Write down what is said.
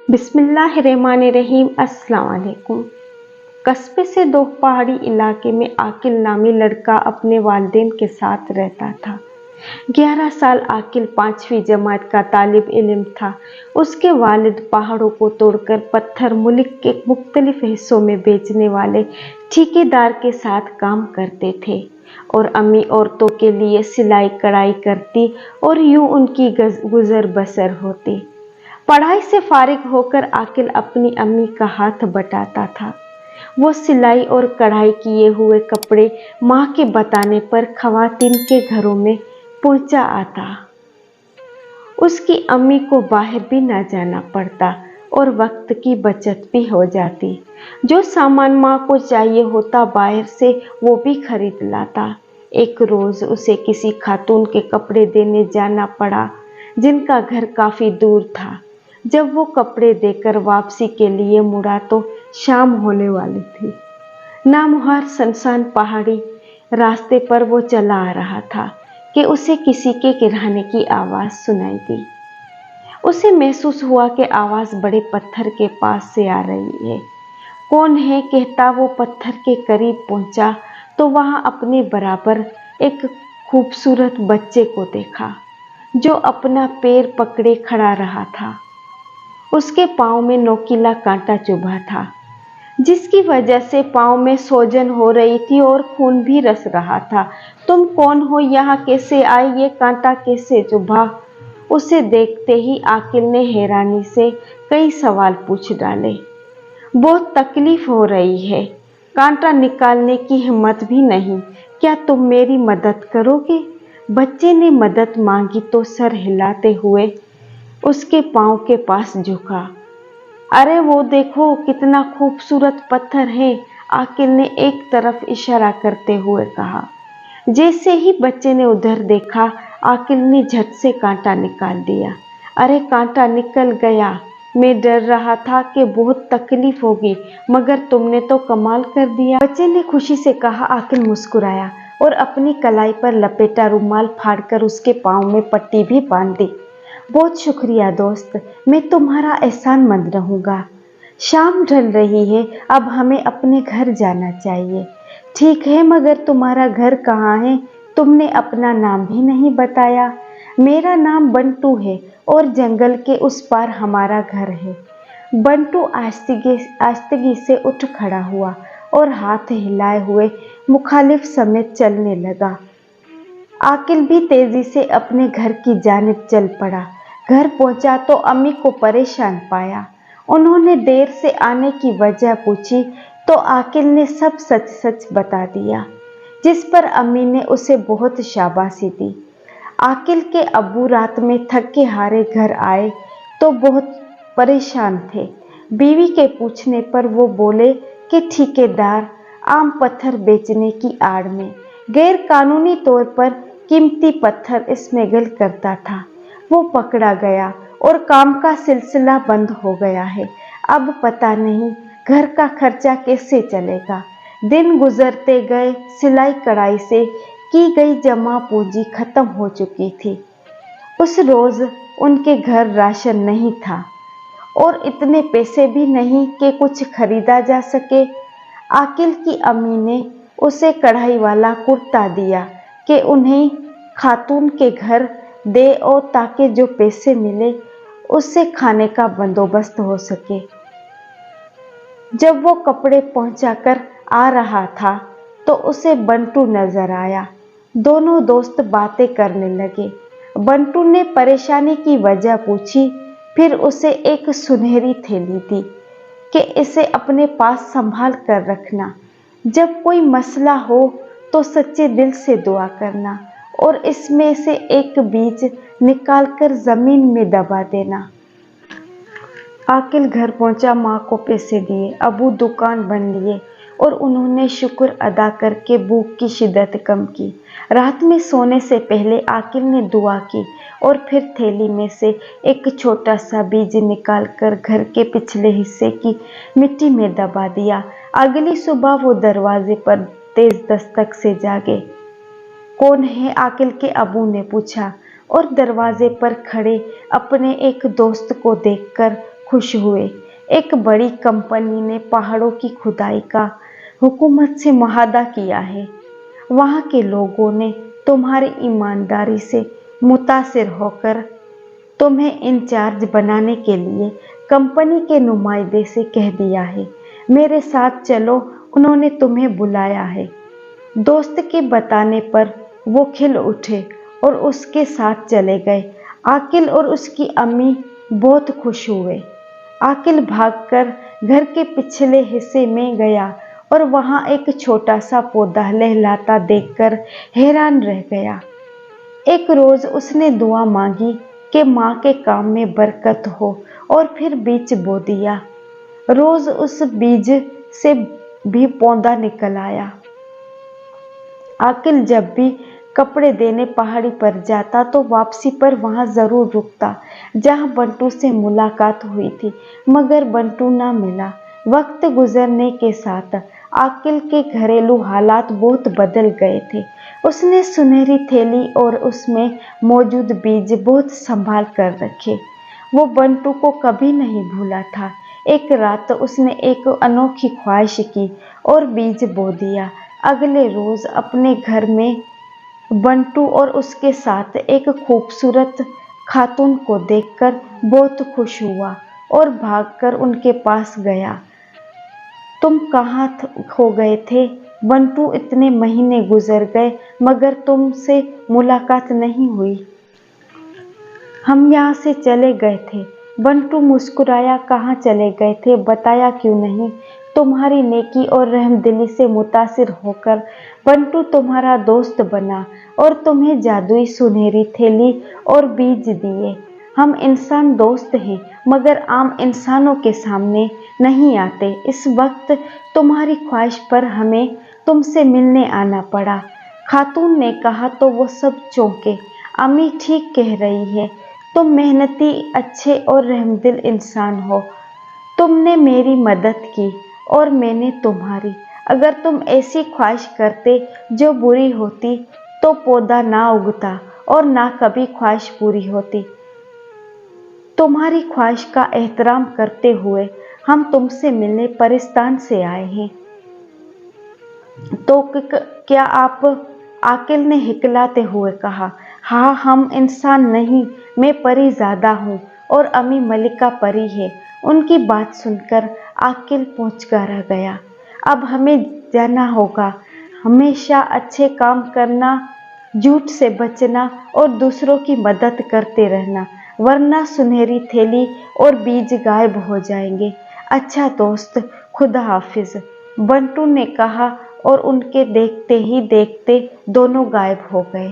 बिस्मिल्लाहिर्रहमानिर्रहीम। अस्सलाम वालेकुम। कस्बे से दो पहाड़ी इलाके में आकिल नामी लड़का अपने वालिदैन के साथ रहता था। 11 साल आकिल 5वीं जमात का तालिब इल्म था। उसके वालिद पहाड़ों को तोड़कर पत्थर मुल्क के मुख्तलिफ हिस्सों में बेचने वाले ठेकेदार के साथ काम करते थे और अम्मी औरतों के लिए सिलाई कढ़ाई करती और यूं उनकी गुजर बसर होती। पढ़ाई से फारिग होकर आकिल अपनी अम्मी का हाथ बटाता था। वो सिलाई और कढ़ाई किए हुए कपड़े माँ के बताने पर खवातीन के घरों में पहुंचा आता। उसकी अम्मी को बाहर भी ना जाना पड़ता और वक्त की बचत भी हो जाती। जो सामान माँ को चाहिए होता बाहर से वो भी खरीद लाता। एक रोज उसे किसी खातून के कपड़े देने जाना पड़ा जिनका घर काफी दूर था। जब वो कपड़े देकर वापसी के लिए मुड़ा तो शाम होने वाली थी। नामुहार सुनसान पहाड़ी रास्ते पर वो चला आ रहा था कि उसे किसी के किराने की आवाज सुनाई दी। उसे महसूस हुआ कि आवाज बड़े पत्थर के पास से आ रही है। कौन है कहता वो पत्थर के करीब पहुंचा तो वहां अपने बराबर एक खूबसूरत बच्चे को देखा जो अपना पैर पकड़े खड़ा रहा था। उसके पाँव में नोकीला कांटा चुभा था जिसकी वजह से पाँव में सोजन हो रही थी और खून भी रस रहा था। तुम कौन हो, यहाँ कैसे आए, ये कांटा कैसे चुभा? उसे देखते ही आकिल ने हैरानी से कई सवाल पूछ डाले। बहुत तकलीफ हो रही है, कांटा निकालने की हिम्मत भी नहीं, क्या तुम मेरी मदद करोगे? बच्चे ने मदद मांगी तो सर हिलाते हुए उसके पाँव के पास झुका। अरे वो देखो कितना खूबसूरत पत्थर है, आकिल ने एक तरफ इशारा करते हुए कहा। जैसे ही बच्चे ने उधर देखा आकिल ने झट से कांटा निकाल दिया। अरे कांटा निकल गया, मैं डर रहा था कि बहुत तकलीफ होगी मगर तुमने तो कमाल कर दिया, बच्चे ने खुशी से कहा। आकिल मुस्कुराया और अपनी कलाई पर लपेटा रुमाल फाड़कर उसके पाँव में पट्टी भी बांध दी। बहुत शुक्रिया दोस्त, मैं तुम्हारा एहसानमंद रहूंगा। शाम ढल रही है, अब हमें अपने घर जाना चाहिए। ठीक है मगर तुम्हारा घर कहाँ है? तुमने अपना नाम भी नहीं बताया। मेरा नाम बंटू है और जंगल के उस पार हमारा घर है। बंटू आस्तिगी से उठ खड़ा हुआ और हाथ हिलाए हुए मुखालिफ समेत चलने लगा। आकिल भी तेजी से अपने घर की जानिब चल पड़ा। घर पहुंचा तो अम्मी को परेशान पाया। उन्होंने देर से आने की वजह पूछी तो आकिल ने सब सच सच बता दिया, जिस पर अम्मी ने उसे बहुत शाबाशी दी। आकिल के अब्बू रात में थके हारे घर आए तो बहुत परेशान थे। बीवी के पूछने पर वो बोले कि ठेकेदार आम पत्थर बेचने की आड़ में गैर कानूनी तौर पर कीमती पत्थर स्मगल करता था। वो पकड़ा गया और काम का सिलसिला बंद हो गया है। अब पता नहीं घर का खर्चा कैसे चलेगा। दिन गुजरते गए, सिलाई कढ़ाई से की गई जमा पूंजी खत्म हो चुकी थी। उस रोज उनके घर राशन नहीं था और इतने पैसे भी नहीं कि कुछ खरीदा जा सके। आकिल की अम्मी ने उसे कढ़ाई वाला कुर्ता दिया कि उन्हें खातून के घर दे और ताकि जो पैसे मिले उससे खाने का बंदोबस्त हो सके। जब वो कपड़े पहुंचाकर आ रहा था तो उसे बंटू नजर आया। दोनों दोस्त बातें करने लगे। बंटू ने परेशानी की वजह पूछी, फिर उसे एक सुनहरी थैली दी कि इसे अपने पास संभाल कर रखना। जब कोई मसला हो तो सच्चे दिल से दुआ करना और इसमें से एक बीज निकालकर जमीन में दबा देना। आकिल घर पहुंचा, माँ को पैसे दिए, अबू दुकान बंद लिए और उन्होंने शुक्र अदा करके भूख की शिद्दत कम की। रात में सोने से पहले आकिल ने दुआ की और फिर थैली में से एक छोटा सा बीज निकालकर घर के पिछले हिस्से की मिट्टी में दबा दिया। अगली सुबह वो दरवाजे पर तेज दस्तक से जागे। कौन है? आकिल के अबू ने पूछा और दरवाजे पर खड़े अपने एक दोस्त को देखकर खुश हुए। एक बड़ी कंपनी ने पहाड़ों की खुदाई का हुकूमत से मुआहदा किया है। वहाँ के लोगों ने तुम्हारी ईमानदारी से मुतासिर होकर तुम्हें इंचार्ज बनाने के लिए कंपनी के नुमाइंदे से कह दिया है। मेरे साथ चलो, उन्होंने तुम्हें बुलाया है। दोस्त के बताने पर वो खिल उठे और उसके साथ चले गए। आकिल और उसकी अम्मी बहुत खुश हुए। आकिल भागकर घर के पिछले हिस्से में गया और वहां एक छोटा सा पौधा लहलाता देखकर हैरान रह गया। एक रोज उसने दुआ मांगी कि माँ के काम में बरकत हो और फिर बीज बो दिया। रोज उस बीज से भी पौधा निकल आया। आकिल जब भी कपड़े देने पहाड़ी पर जाता तो वापसी पर वहां जरूर रुकता जहां बंटू से मुलाकात हुई थी, मगर बंटू ना मिला। वक्त गुजरने के साथ आकिल के घरेलू हालात बहुत बदल गए थे। उसने सुनहरी थैली और उसमें मौजूद बीज बहुत संभाल कर रखे। वो बंटू को कभी नहीं भूला था। एक रात उसने एक अनोखी ख्वाहिश की और बीज बो दिया। अगले रोज अपने घर में बंटू और उसके साथ एक खूबसूरत खातून को देखकर बहुत खुश हुआ और भागकर उनके पास गया। तुम कहाँ खो गए थे बंटू? इतने महीने गुजर गए मगर तुमसे मुलाकात नहीं हुई। हम यहाँ से चले गए थे। बंटू मुस्कुराया। कहाँ चले गए थे, बताया क्यों नहीं? तुम्हारी नेकी और रहमदिली से मुतासिर होकर बंटू तुम्हारा दोस्त बना और तुम्हें जादुई सुनहरी थैली और बीज दिए। हम इंसान दोस्त हैं मगर आम इंसानों के सामने नहीं आते। इस वक्त तुम्हारी ख्वाहिश पर हमें तुमसे मिलने आना पड़ा। खातून ने कहा तो वो सब चौंके। अम्मी ठीक कह रही है, तुम मेहनती, अच्छे और रहमदिल इंसान हो। तुमने मेरी मदद की और मैंने तुम्हारी। अगर तुम ऐसी ख्वाहिश करते जो बुरी होती तो पौधा ना उगता और ना कभी ख्वाहिश पूरी होती। तुम्हारी ख्वाहिश का एहतराम करते हुए हम तुमसे मिलने परिस्तान से आए हैं। तो क्या आप? आकिल ने हिकलाते हुए कहा। हाँ, हम इंसान नहीं, मैं परी ज़्यादा हूँ और अम्मी मलिका परी है। उनकी बात सुनकर आकिल पहुंचका रह गया। अब हमें जाना होगा। हमेशा अच्छे काम करना, झूठ से बचना और दूसरों की मदद करते रहना, वरना सुनहरी थैली और बीज गायब हो जाएंगे। अच्छा दोस्त, खुदा हाफिज, बंटू ने कहा और उनके देखते ही देखते दोनों गायब हो गए।